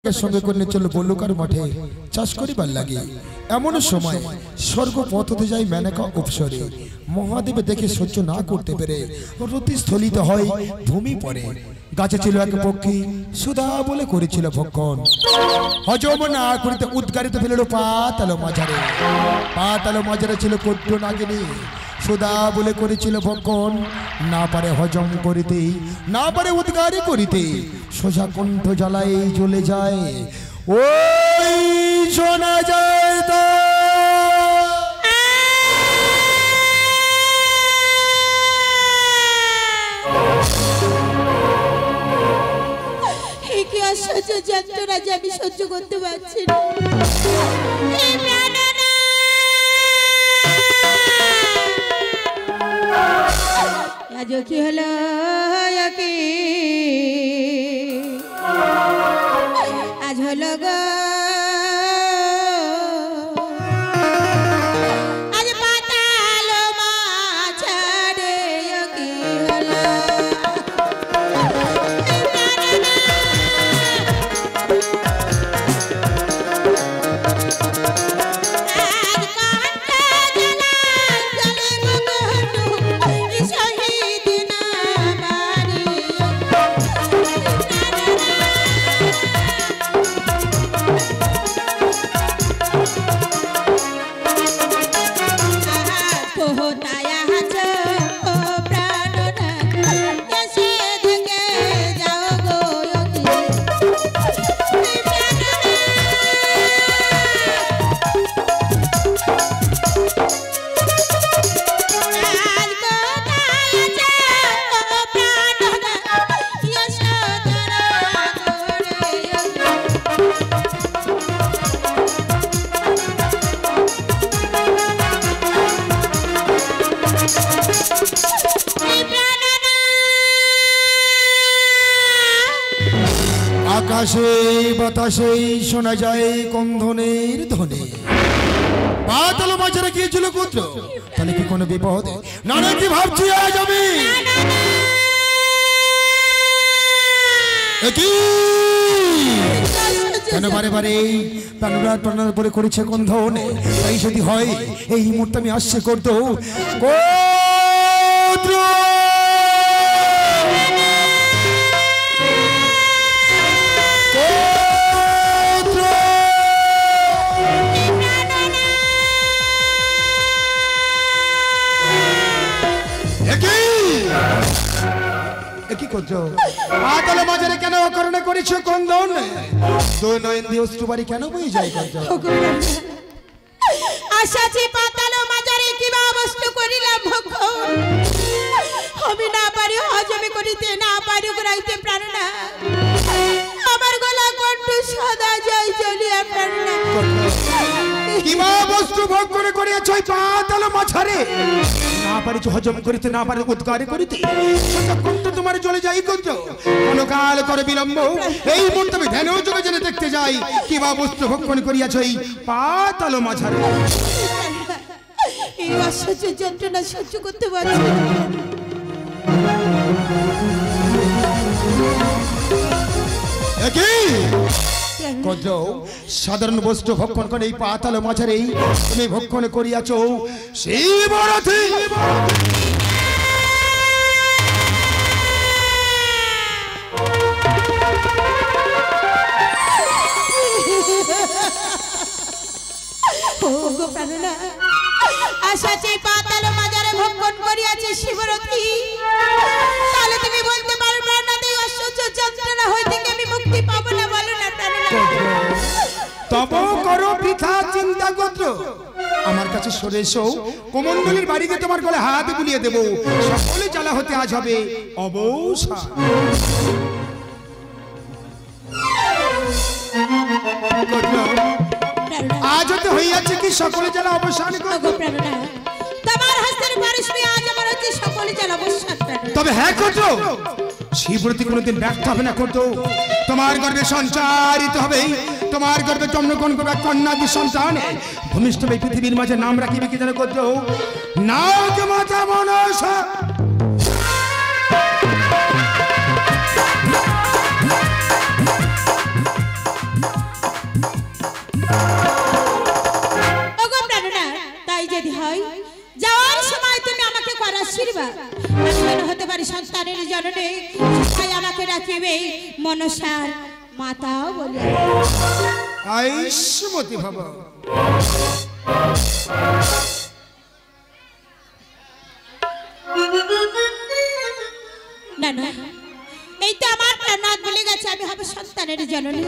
তাকে সঙ্গে করে চলল বল্লুকার মাঠে চাষ করিবার লাগে। এমন সময় স্বর্গ পথতে যায় মেনকা উপসরে। মহাদেব দেখে সহ্য না করতে পেরে রতিস্থলিত হয়, ভূমি পড়ে। গাছে ছিল এক পক্ষী, সুধা বলে করেছিল ভক্ষণ। হজম না করিতে উদ্গারিত ফেলল পাতাল মাঝারে। পাতাল মাঝারে ছিল কদ্র নাগিনী, সুধা বলে করেছিল ভক্ষণ। না পারে হজম করিতে, না পারে উদ্গারি করিতে, সোজা কণ্ঠ জ্বালাই জ্বলে যায়। ওই শোনা যায় তা যন্ত্রণা যে আমি সহ্য করতে পারছি না। আজ কি হলো আজ হলো গো আজ পাতাল মাঝারে কি হলো আকাশে বাতাসে শোনা যায় কন্ধনের ধ্বনি। পাতাল মাঝারে গিয়েছিল পুত্র, তাহলে কি কোনো বিপদ? না না, কি ভাবছি আজ আমি? কেন বারে বারে প্রাণরাত প্রাণার পরে করেছে কন্ধন? তাই যদি হয় এই মুহূর্তে আমি আসছে করতো পাতাল মাঝারে কেন অকারণে করেছ কন্দন? দুই নয়ন দিয়ে অশ্রুবারি কেন বয়ে যায়? আশাছি পাতাল মাঝারে কিবা বস্তু করিলাম ভক্ষণ। আমি না পারি হজমে করিতে, না পারি করাইতে প্রাণনা। আমার গলা কণ্ঠ সদা যায় জ্বলিয়া প্রাণনা। কিবা বস্তু ভক্ষণ করিয়াছ পাতাল মাঝারে? না পারিছ হজম করিতে, না পারি উদ্গার করিতে, কণ্ঠ তোমার জ্বলে যাই করছো। কোন কাল করে বিলম্ব এই মুহূর্তে আমি ধ্যান যোগে জেনে দেখতে যাই কিবা বস্তু ভক্ষণ করিয়াছ এই পাতাল মাঝারে। এই অসহ্য যন্ত্রণা সহ্য করতে পারছি না। সাধারণ বস্তু ভক্ষণ করে এই পাতাল মাঝারে তুমি ভক্ষণ করিয়াছ শিবরথী। আশাছি পাতাল মাঝারে ভক্ষণ করিয়াছে শিবরথী, তাহলে তুমি বলতে পারবে না এই অসহ্য যন্ত্রণা হইতে আমি মুক্তি পাবো না? বলো না প্রাণনা। তব করো বৃথা চিন্তা গোত্র, আমার কাছে সরে এসো। কোমণ্ডলীর বাড়িতে তোমার গলে হাত বুলিয়ে দেব। সকলে জ্বালা হতে আজ হবে অবসান। আজ হতে হইয়াছে কি সকলে জ্বালা অবসান করবো? তোমার হস্তের পারস্মে আজ আমার হচ্ছে সকলে জ্বালা অবসান। তবে হ্যাঁ করতো শিবরতী কোনোদিন ব্যর্থ হবে না করতো। তোমার গর্ভে সঞ্চারিত হবে, তোমার গর্ভে জন্মগ্রহণ করবে কন্যাদি সন্তান। ভূমিষ্ঠ এই পৃথিবীর মাঝে নাম রাখিবে কি যেন করতো নাগ মাতা মনসা। সন্তানের জননে তাই আমাকে রাখিবে মনসার মাতা বলে। আয়ুষ্মতি ভব। না না, এই তো আমার প্রাণনাথ বলে গেছে আমি হব সন্তানের জননী।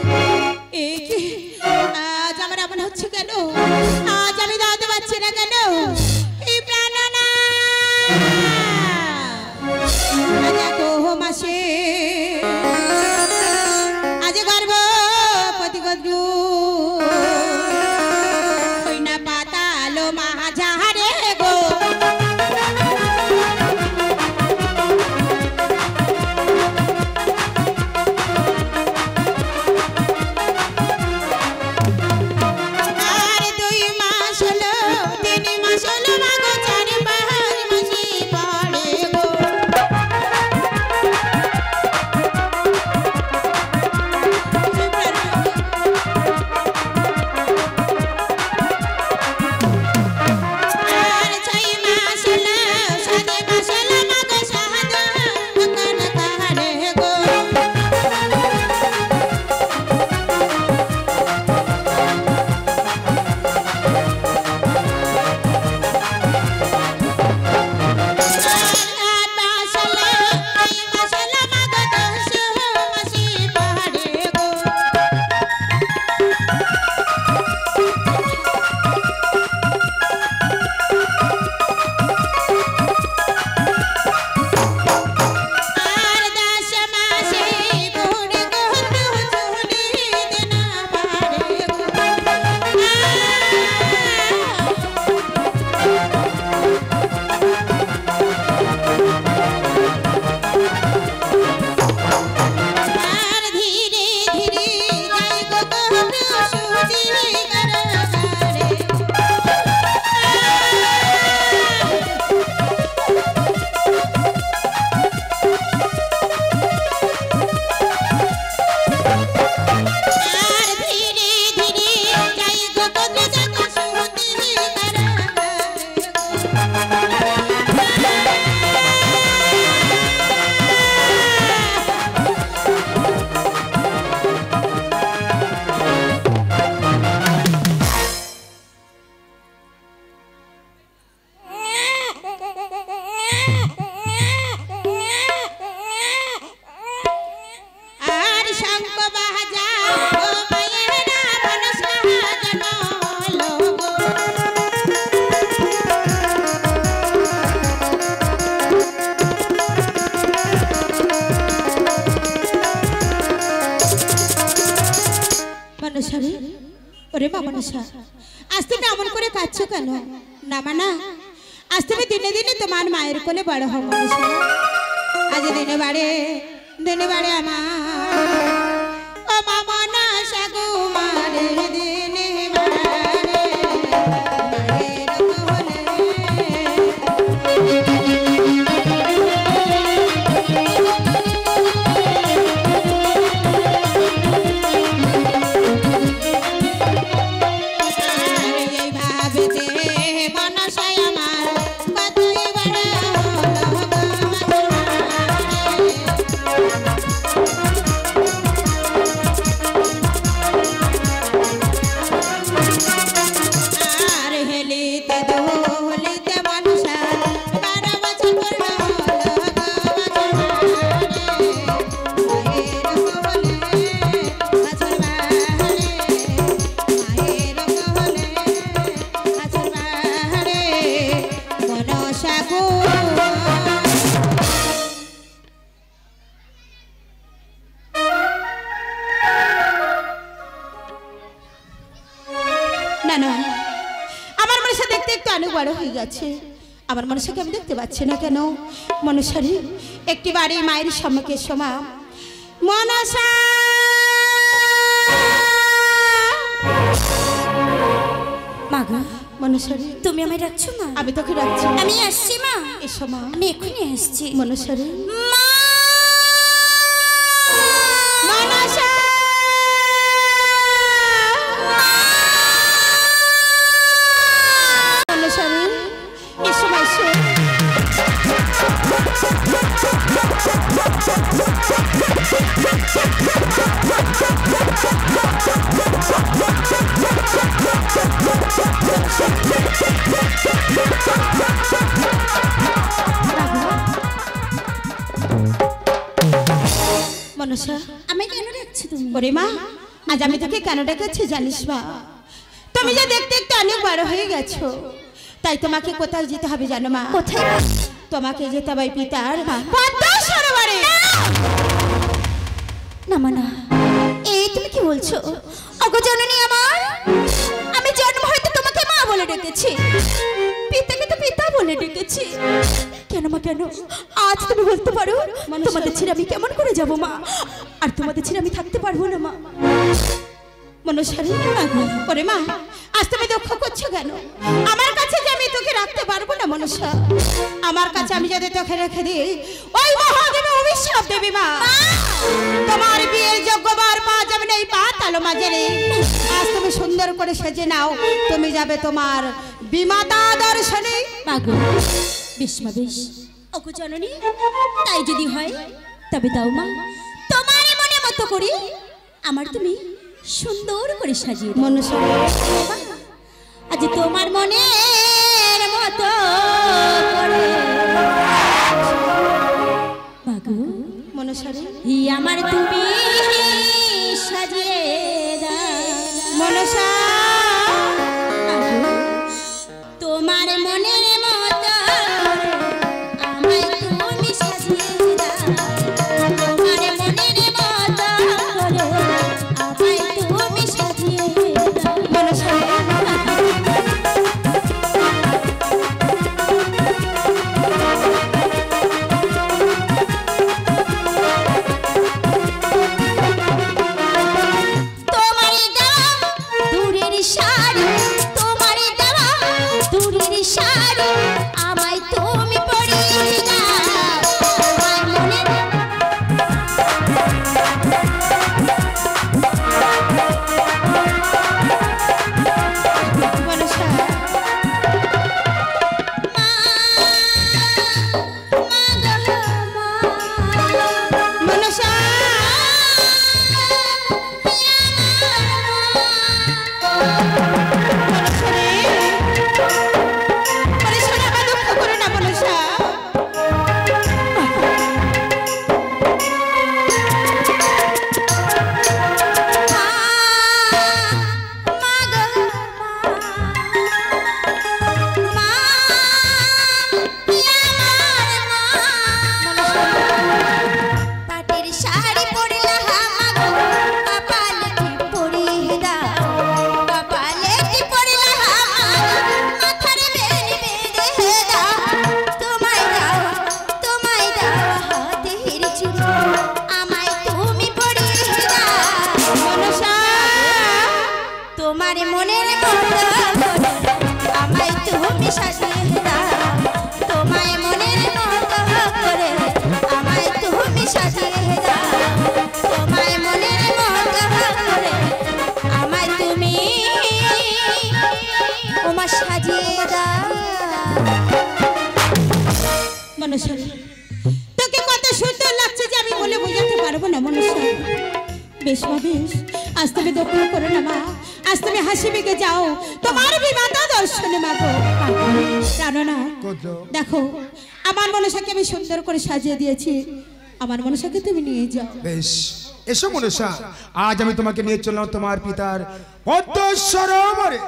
এই কি আজ আমার এমন হচ্ছে কেন? আজ আমি দাঁড়াতে পারছি না কেন? এই প্রাণনাথ আজ এত মাসে আজ গর্ভবতী গদ্রু হই না পাতালো মাঝারে গো। ওরে বাবা নশা, আজ তুমি এমন করে কাঁদছো কেন? না মানা, আজ তুমি দিনে দিনে তোমার মায়ের কোলে বড় হও মনসা। আজ দিনে বাড়ে আমার ও মা মনসা গো মারে দিনে বাড়ে মায়ের কোলে। আমার মনসাকে আমি দেখতে পাচ্ছি না কেন? মনসারি একটি বাড়ি মায়ের সম্মুখে সমা মনসা মাগো। মনসারি তুমি আমায় ডাকছো মা? আমি তোকে ডাকছি। আমি আসছি মা। এসো মা। আমি এক্ষুনি আসছি মনসারি। মা মনসা মনসারি এসো এসো। ওরে মা, আজ আমি তোকে কেন ডেকেছি জানিস মা? তুমি যে দেখতে দেখতে অনেক বড় হয়ে গেছো, তাই তোমাকে কোথায় যেতে হবে জানো মা? কোথায় মা? তোমাকে যেতে হবে পিতার পদ্মা সরোবরে। না মা না, এই তুমি কি বলছো? ওগো জননী আমার, আমি জন্ম হয়তো তোমাকে মা বলে ডেকেছি, পিতাকে তো পিতা বলে ডেকেছি। কেন মা কেন? আজ তুমি বলতে পারো তোমাদের ছেড়ে আমি কেমন করে যাব মা? আর তোমাদের ছেড়ে আমি থাকতে পারবো না মা। মনসারী, ওরে মা, আজ তুমি দুঃখ করছো কেন? আমার কাছে যে আমি তোকে রাখতে পারবো না মনসা। আমার কাছে আমি যদি তোকে রেখে দিই, ওই মহাদেব অভিশাপ দেবে মা। তোমার বিয়ের যোগ্যবার পা যাবে না এই পাতাল মাঝারে। আজ তুমি সুন্দর করে সেজে নাও, তুমি যাবে তোমার বিমাতা দর্শনে। মাগো বেশ মা বেশ, ওগো জননী, তাই যদি হয় তবে দাও মা, তোমার মনে মতো করি আমার তুমি সুন্দর করে সাজিয়ে দাও। মনসা, আজ তোমার মনের মতো করে মাগো মনসারী, আমার তুমি সাজিয়ে দাও। মনসা, তোমার মনের মতো আমায় তুমি সাজিয়ে দাও। তোমার মনের মতো আমায় তুমি সাজিয়ে দাও। মনসা, তোমার দেওয়া দূরের শাড়ি, তোমার দেওয়া দূরের শাড়ি আমায় তুমি পরিয়ে দাও। তোমার মনের মনসা, মনসা, মনসা, আমার দুঃখ করো না মনসা। পাটের শাড়ি পরলা হামাগো, কপালে কি পরিয়ে দাও। কপালে কি পরলা হামাগো, মাথার বেনি বেঁধে দাও। তোমায় দাও হাতের চুড়ি আমায় তুমি পরিয়ে দাও। মনসা, তোমার মনের মতো আমায় তুমি সাজিয়ে দাও। তোমায় মনের মতো করে আমায় তুমি সাজিয়ে দাও। তোমায় মনের মতো করে আমায় তুমি ওমা সাজিয়ে দাও। মনসা, তোকে কত সুন্দর লাগছে যে আমি বলে বোঝাতে পারবো না মনসা। বেশ মা বেশ, আজ তুমি দুঃখ করো না মা, আজ তুমি হাসি মেখে যাও তোমার বিমাতা দর্শনে মাগো। জানো দেখো, আমার মনসাকে আমি সুন্দর করে সাজিয়ে দিয়েছি, আমার মনসাকে তুমি নিয়ে যাও। বেশ, এসো মনসা, আজ আমি তোমাকে নিয়ে চললাম তোমার পিতার পদ্মা সরোবরে।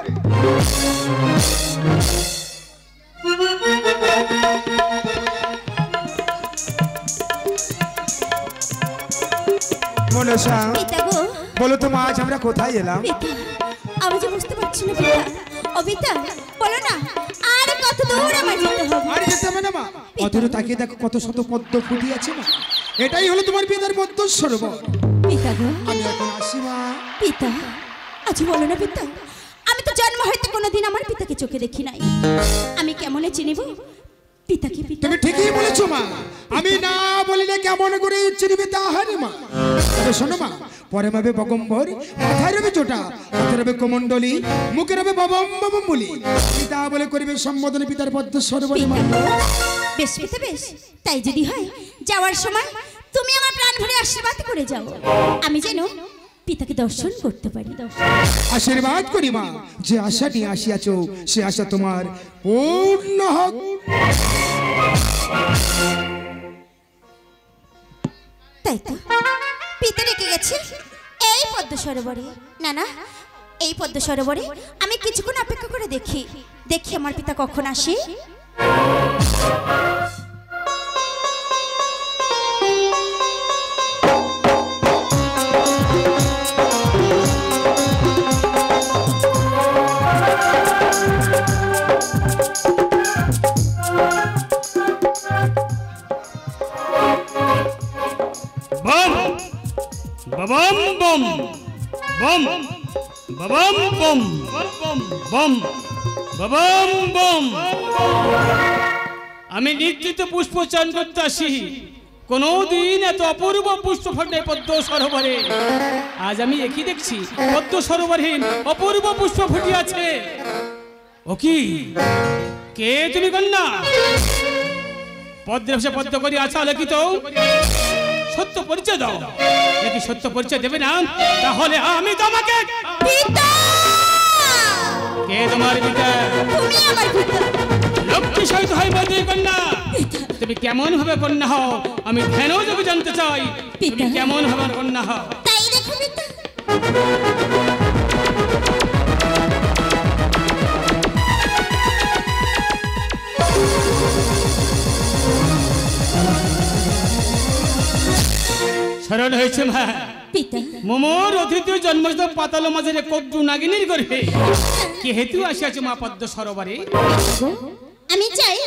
মনসা, পিতা গো, বলো তো মা, আজ আমরা কোথায় এলাম? পিতা আমি যে বুঝতে পারছি না পিতা। ও পিতা বলো না, আর কত দূর আমার যেতে হবে? আর যেতে হবে না মা, অতটা তাকিয়ে দেখো কত শত পদ্ম ফুটে আছে মা, এটাই হলো তোমার পিতার পদ্মা সরোবর। পিতা গো, আমি এখন আসি মা। পিতা আজ বলো না পিতা, আমি তো জন্ম হয়তো কোনোদিন আমার পিতাকে চোখে দেখি নাই, আমি কেমনে চিনিব পিতাকে? পিতা তুমি ঠিকই বলেছো মা, আমি না বলিলে কেমন করে চিনবে তা হয় না মা। তবে শোনো মা, পরে হবে বগম্বর, মাথায় রবে জোটা, হাতে রবে কমণ্ডলী, মুখে রবে ববম ববম বলি, পিতা বলে করিবে সম্বোধন পিতার পদ্মা সরোবরে মা। বেশ পিতা বেশ, তাই যদি হয় যাওয়ার সময় তুমি আমার প্রাণ ভরে আশীর্বাদ করে যাও, আমি যেন পিতাকে দর্শন করতে পারি। আশীর্বাদ করি মা, যে আশা নিয়ে আসিয়াছ সে আশা তোমার পূর্ণ হোক। তাই তো পিতা রেখে গেছে, এই পদ্ম সরোবরে, না না, এই পদ্ম সরোবরে আমি কিছুক্ষণ অপেক্ষা করে দেখি দেখি আমার পিতা কখন আসে। বম বম বম বম বম বম বম বম। আমি নিত্য পুষ্প চান করতে আসি, কোনদিন এত অপূর্ব পুষ্প ফোটে পদ্ম সরোবরে। আজ আমি একই দেখছি, পদ্ম সরোবরহীন অপূর্ব পুষ্প ফুটিয়াছে। ও কি, কে তুমি কন্যা? পদ্মের ভাষা পদ্ম করি আছা লিখিত, সত্য পরিচয় দাও। যদি সত্য পরিচয় দেবে না, তাহলে আমি তোমাকে। পিতা! কে তোমার পিতা? তুমি আমার পিতা। লক্ষ্মী সহিত হয় বধূ কন্যা। তুমি কেমন ভাবে কন্যা হও আমি ধ্যানও যোগে জানতে চাই। তুমি কেমন ভাবে কন্যা হও? তাই দেখো পিতা। সরল হয়েছে মা। পিতা, মোমোর অতিথি জন্মস্থ পাতাল মাঝে কদ্দু নাগিনীর গর্ভে কি হেতু আসিয়াছে মা পদ্ম সরোবরে? আমি চাই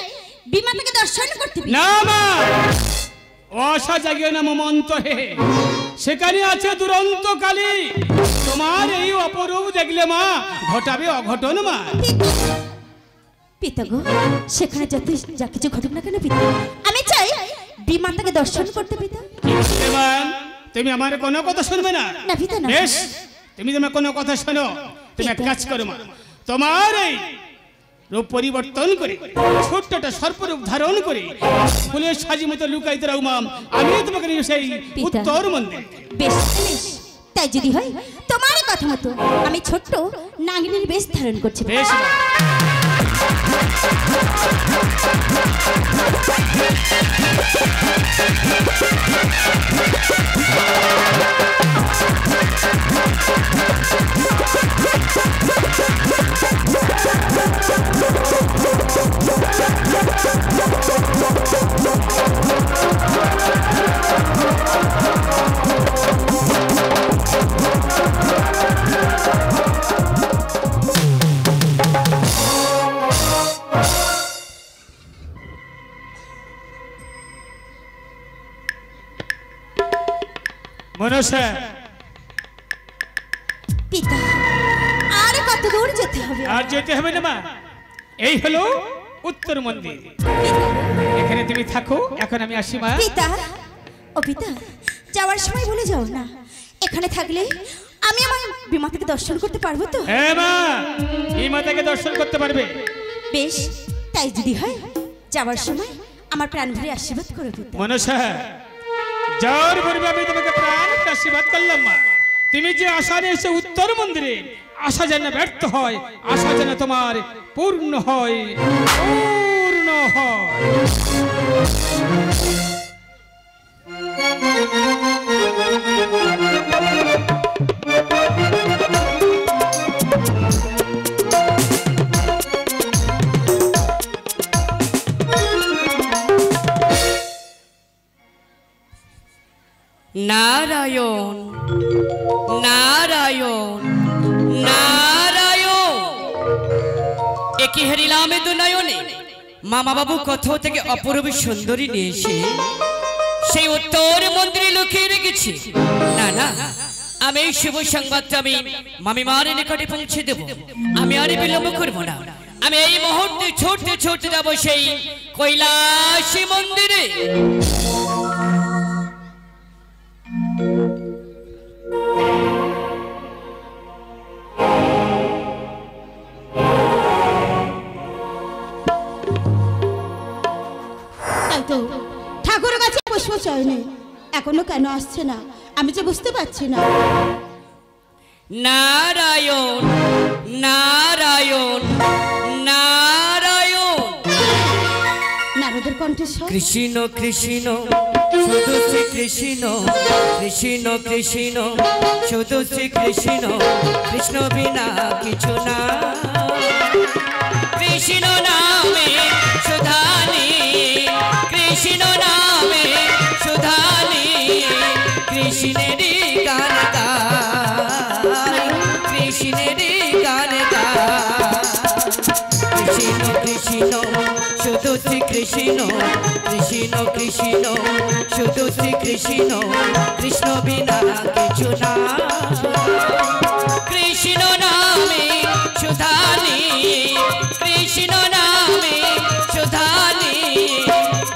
বিমাতাকে দর্শন করতে। না মা, আশা জাগিয়ে না মোম অন্তরে। সেখানে আছে দুরন্ত কালী। তোমার এই অপরূপ দেখলে মা ঘটাবে অঘটন মা। পিতা গো, সেখানে যত যা কিছু ঘটুক না কেন পিতা, আমি চাই বিমাতাকে দর্শন করতে। পিতা, তুমি আমার কোনো কথা শুনবে না? না পিতা না। বেশ, তুমি তোমার কোনো কথা শোনো। তুমি এক কাজ করো মা, তোমার এই রূপ পরিবর্তন করে ছোট্টটা সর্পরূপ ধারণ করে ফুলের সাজি মতো লুকাইতে রাখো মা। আমি তোমাকে নিয়ে সেই উত্তর মন্দির। বেশ বেশ, তাই যদি হয় তোমার কথা মতো আমি ছোট্ট নাগিনীর বেশ ধারণ করছি। বেশ মা। মনসা, পিতা, আর কত দূর যেতে হবে? আর যেতে হবে না মা, এই হলো উত্তর মন্দির। এখানে তুমি থাকো, এখন আমি আসি মা। পিতা, ও পিতা, যাওয়ার সময় বলে যাও না, এখানে থাকলে আমি আমার বিমাতাকে দর্শন করতে পারবো তো? হ্যাঁ মা, বিমাতাকে দর্শন করতে পারবে। বেশ, তাই যদি হয় যাওয়ার সময় আমার প্রাণ ভরে আশীর্বাদ করো পিতা। মনসা, যাওয়ার পূর্বে আমি তোমাকে প্রাণ আশীর্বাদ করলাম মা। তুমি যে আশা নিয়েছো উত্তর মন্দিরে, আশা যেন ব্যর্থ হয়, আশা যেন তোমার পূর্ণ হয়, পূর্ণ হয়। নারায়ণ নারায়ণ নারায়ণ, একে হারিলাম এ দুনয়নে। মামা বাবু কোথাও থেকে অপূর্ব সুন্দরী নিয়ে এসে সেই উত্তর মন্দিরে লুকিয়ে রেখেছি। না না, আমি এই শুভ সংবাদটা আমি মামিমার নিকটে পৌঁছে দেব। আমি আর বিলম্ব করবো না, আমি এই মুহূর্তে ছুটতে ছুটতে যাবো সেই কৈলাসী মন্দিরে। ঠাকুরের কাছে পুষ্প চয়নে এখনো কেন আসছে না আমি যে বুঝতে পারছি না। নারায়ণ নারায়ণ নারায়ণ। নারদের কণ্ঠ কণ্ঠস্বর। কৃষ্ণ কৃষ্ণ শুধু শ্রী কৃষ্ণ, কৃষ্ণ কৃষ্ণ শুধু শ্রী কৃষ্ণ, কৃষ্ণ বিনা কিছু না। কৃষ্ণ নামে সুধানি, কৃষ্ণ নামে সুধানি, কৃষ্ণের গান গায়, কৃষ্ণের গান গায়। কৃষ্ণ কৃষ্ণ শুধু শ্রী কৃষ্ণ, কৃষ্ণ কৃষ্ণ শুধু শ্রী কৃষ্ণ, কৃষ্ণ বিনা কিছু না। কৃষ্ণ নামে সুধানি, কৃষ্ণ নামে সুধানি,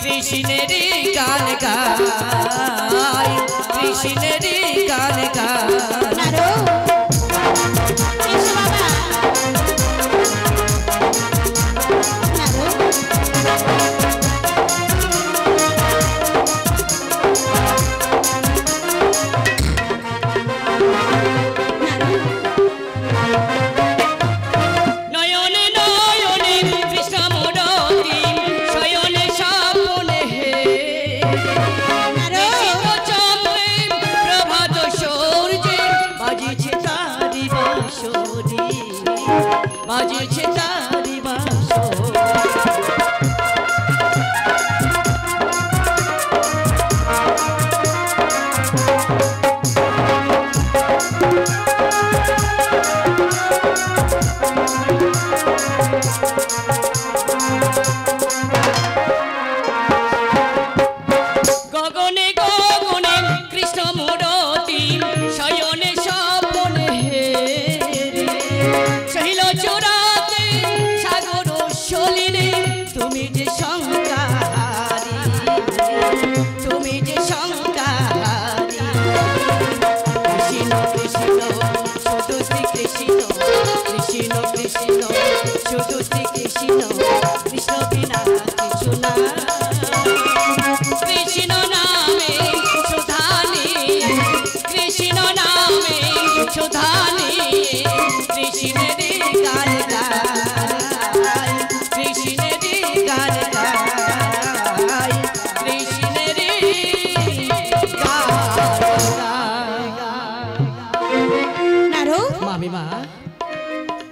কৃষ্ণের গান গায়, কৃষ্ণের গান গায়। নারো, এসো বাবা। নয়নে নয়নে কৃষ্ণ মুরতি, শয়নে স্বপ্নে হে। চন্দ্রে প্রভাত সূর্যে বাজিছে তারি বাঁশরি, বাজিছে তারি বাঁশরি। গগনে গগনে কৃষ্ণ মুরতি, শয়নে স্বপ্নে হে। শৈল চূড়াতে সাগর সলিলে তুমি যে সংকারী, তুমি যে সংকারী। কৃষ্ণ কৃষ্ণ শুধু শ্রী কৃষ্ণ, কৃষ্ণ কৃষ্ণ শুধু শ্রী কৃষ্ণ, কৃষ্ণ বিনা কিছু না। কৃষ্ণ নামে সুধানি, কৃষ্ণ নামে সুধানি, কৃষ্ণের গান গায়, কৃষ্ণের গান গায়, কৃষ্ণের গান গায়। নারো, মামিমা,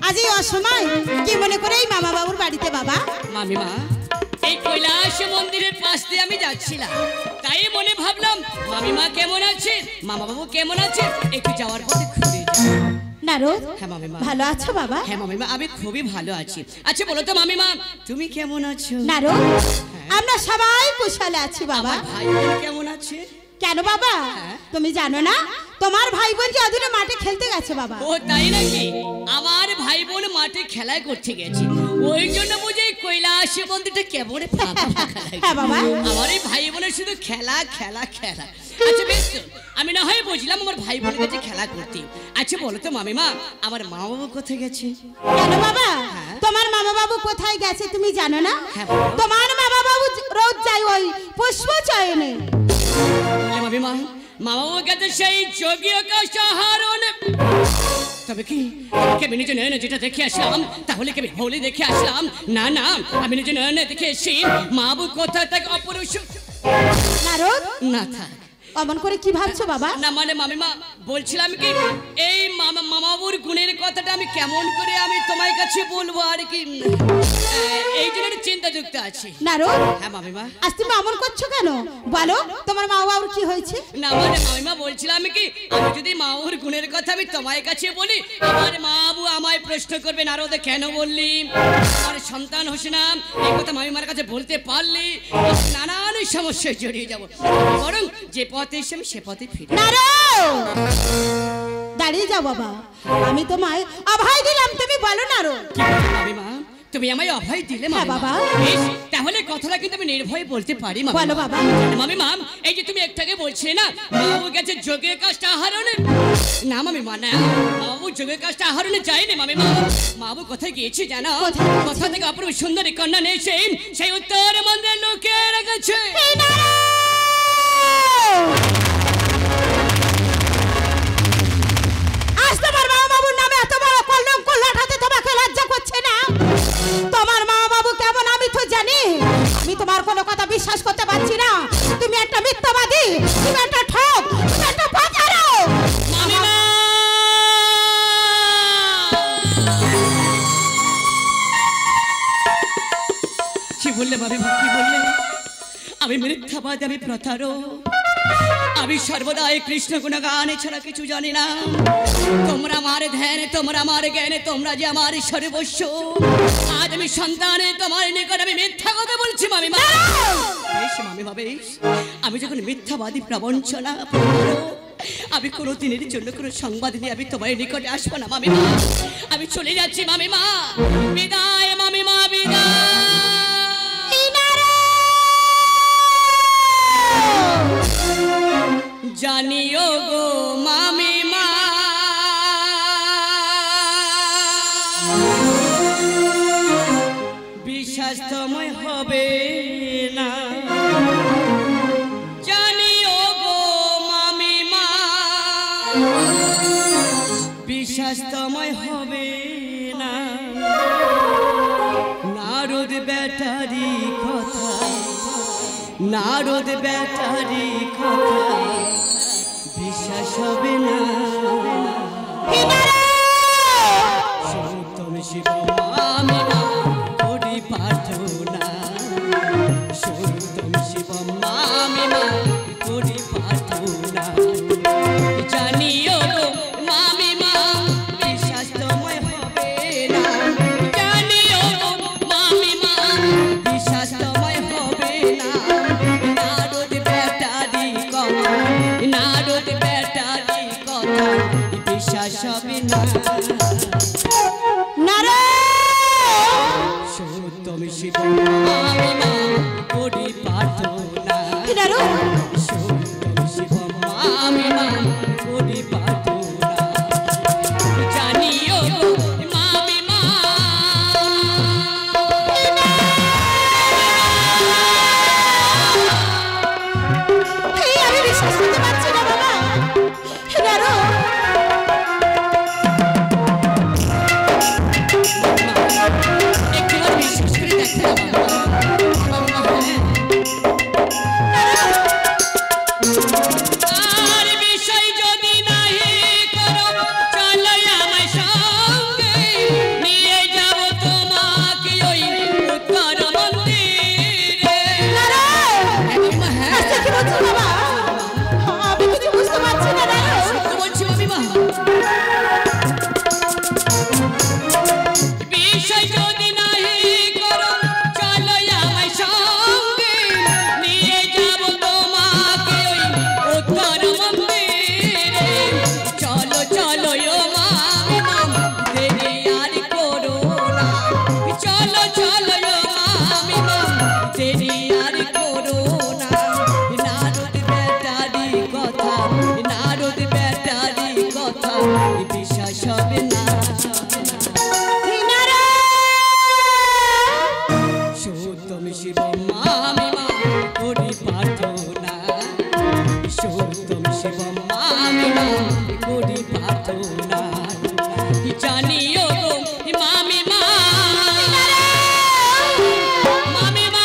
আজ এই অসময় কি মনে করে এই মামা বাবুর বাড়িতে বাবা? মামিমা, এই কৈলাস মন্দিরের পাশ দিয়ে আমি যাচ্ছিলাম, তাই মনে ভাবলাম মামিমা কেমন আছে, মামা বাবু কেমন আছে, একটু যাওয়ার পথে ঘুরে যাই। নারো, হ্যাঁ মামিমা। ভালো আছো বাবা? হ্যাঁ মামিমা, আমি খুবই ভালো আছি। আচ্ছা বলো তো মামিমা, তুমি কেমন আছো? নারো, আমরা সবাই কুশলে আছি বাবা। আমার ভাই বোন কেমন আছে? কেন বাবা, তুমি জানো না তোমার ভাই বোন যে অদূরে মাঠে খেলতে গেছে বাবা? ও তাই নাকি? আমার ভাই বোন মাঠে খেলায় করতে গেছে, ওই জন্য বুঝি কৈলাস মন্দিরটা কেমন ফাঁকা ফাঁকা লাগে। হ্যাঁ বাবা। আমার এই ভাই বোনের শুধু খেলা খেলা খেলা। আচ্ছা বেশ তো, আমি না হয় বুঝলাম আমার ভাই বোনের কাছে খেলা করতে। আচ্ছা বলো তো মামিমা, আমার মা বাবা কোথায় গেছে? কেন বাবা, তোমার মামা বাবু কোথায় গেছে তুমি জানো না? হ্যাঁ বাবা। তোমার মামা বাবু রোজ যায় ওই পুষ্প চয়নে। মামিমা, মা বাবা গেছে সেই যোগীয় কাশাহারণে। তবে কি আমি নিজে নয়নে যেটা দেখে আসলাম, তাহলে কি হোলি দেখে আসলাম? না না, আমি নিজে নয়নে দেখে এসেছি মা বাবু কোথায় থাকে অপরুষ নারদ, না থাক। অমন করে কি ভাবছো বাবা? না মানে মামিমা বলছিলাম কি, এই মামাবুর গুণের কথাটা আমি কেমন করে আমি তোমার কাছে বলবো আর কি, এই জন্য চিন্তা যুক্ত আছি। নারদ, হ্যাঁ মামিমা। আজ তুমি অমন করছো কেন? বলো তোমার মা বাবুর কি হয়েছে? না মানে মামিমা বলছিলাম কি, আমি যদি মামাবুর গুণের কথা আমি তোমার কাছে বলি, আমার মা বাবু আমায় প্রশ্ন করবে, নারদে কেন বললি, আমার সন্তান হচ্ছে না, এই কথা মামিমার কাছে বলতে পারলি নানান সমস্যায় জড়িয়ে যাবো। বরং যে পথে এসে আমি সে পথে ফিরে। নারদ, দাঁড়িয়ে যাও বাবা, আমি তোমায় অভয় দিলাম, তুমি বলো নারদ। মামিমা, তুমি আমায় অভয় দিলে হ্যাঁ বাবা। বেশ, তাহলে কথাটা কিন্তু আমি নির্ভয়ে বলতে পারি। বলো বাবা। মামিমা, এই যে তুমি একটু আগে বলছিলে না বাবু গেছে যোগের কাজটা আহরণে, না মামিমা না, বাবু যোগের কাজটা আহরণে যায়নি মামিমা। বাবু কোথায় গিয়েছে জানো? কোথা থেকে অপূর্ব সুন্দরী কন্যা নিয়েছে সেই উত্তর মন্দিরের লোকে রেখেছে। আজ তোমার মা বাবুর নামে এত বড় কলঙ্ক লাঠাতে তোমাকে লজ্জা করছে না? তোমার মা বাবু কেমন আমি তো জানি, আমি তোমার কোনো কথা বিশ্বাস করতে পারছি না। তুমি একটা মিথ্যাবাদী, তুমি একটা ঠক, তুমি একটা প্রতারক। মামিমা কি বললে মামিমা, কি বললে? আমি মিথ্যাবাদী, আমি প্রতারক, আমি সর্বদাই কৃষ্ণ গুণগান ছাড়া কিছু জানি না। তোমরা আমার ধ্যান, তোমরা আমার জ্ঞানে, তোমরা যে আমার সর্বস্ব। আজ আমি সন্তানে তোমার নিকট আমি মিথ্যা কথা বলছি মামিমা। বেশ মামিমা বেশ, আমি যখন মিথ্যাবাদী প্রবঞ্চনা আমি কোনো দিনের জন্য কোনো সংবাদ নিয়ে আমি তোমার নিকটে আসবো না মামিমা। আমি চলে যাচ্ছি মামিমা। বিদায় মামিমা, বিদায়। জানিও গো মামিমা, বিশ্বাস তোমায় হবে না। জানিও গো মামিমা, বিশ্বাস তোমায় হবে না। নারদ ব্যাটারি কথা, নারদ ব্যাটারি কথা বিশ্বাস হবে না। তুমি শিব মামিমা করি প্রার্থনা, তুমি শিব মামিমা করি প্রার্থনা। জানিও গো মামিমা, বিশ্বাস তোমায় হবে না। জানিও গো মামিমা, বিশ্বাস তোমায় হবে না। নারদ ব্যাটারি কথা, নারদ ব্যাটারি কথা বিশ্বাস হবে না। তুমি শিব মামিমা করি প্রার্থনা, তুমি শিব মামিমা করি প্রার্থনা। জানিও গো মামিমা, আমি বিশ্বাস করতে পারছি না বাবা। একবার বিশ্বাস করে দেখতে আর বিষয় যদি নাহি করো, চলো আমার সঙ্গে নিয়ে যাব তোমাকে ওই উত্তর মন্দিরে। কি বলছো বাবা? আমি কিছু বুঝতে পারছি না। সত্য বলছি মামিমা। বিষয় যদি নাহি করো, চলো আমার সঙ্গে নিয়ে যাব তোমাকে ওই উত্তর মন্দিরে। চলো চলো ও মামিমা, দেরি আর করো না। চলো চলো ও মামিমা, দেরি আর করো না। নারদ ব্যাটারি কথা, নারদ ব্যাটারি কথা বিশ্বাস হবে না। তুমি শিব মামিমা করি প্রার্থনা, তুমি শিব মামিমা করি প্রার্থনা। জানিও গো মামিমা, মামিমা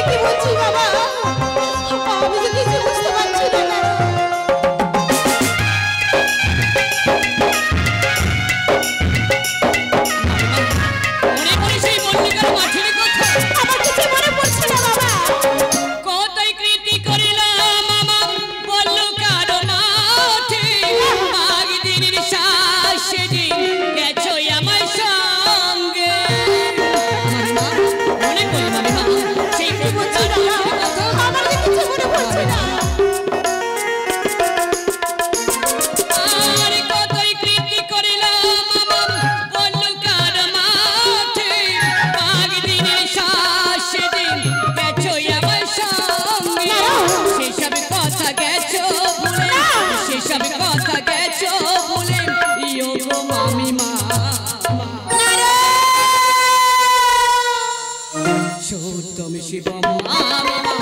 কি বলছি বাবা? আমি তো কিছু বুঝতে পারছি না। মনে পড়ে সেই মল্লিকার মাঠের কথা? আমার কিছু মনে পড়ছে না বাবা। কতই কৃতি করিলাম মামা মল্লিকার মাঠে। মাঘ দিনের শ্বাসে দিন গেছো আমার সঙ্গে। মামিমা মনে পড়ে মামিমা সেই মল্লিকার মাঠের কথা? আমার তো কিছু মনে পড়ছে না। আর কতই কৃতি করিলাম মামা মল্লিকার মাঠে। মাঘ দিনের শ্বাসে দিন গেছো আমার সঙ্গে। সেসব কথা গেছো ভুলে, সেসব কথা গেছো ভুলে। ইয়ো গো মামিমা, তুমি শিব মামিমা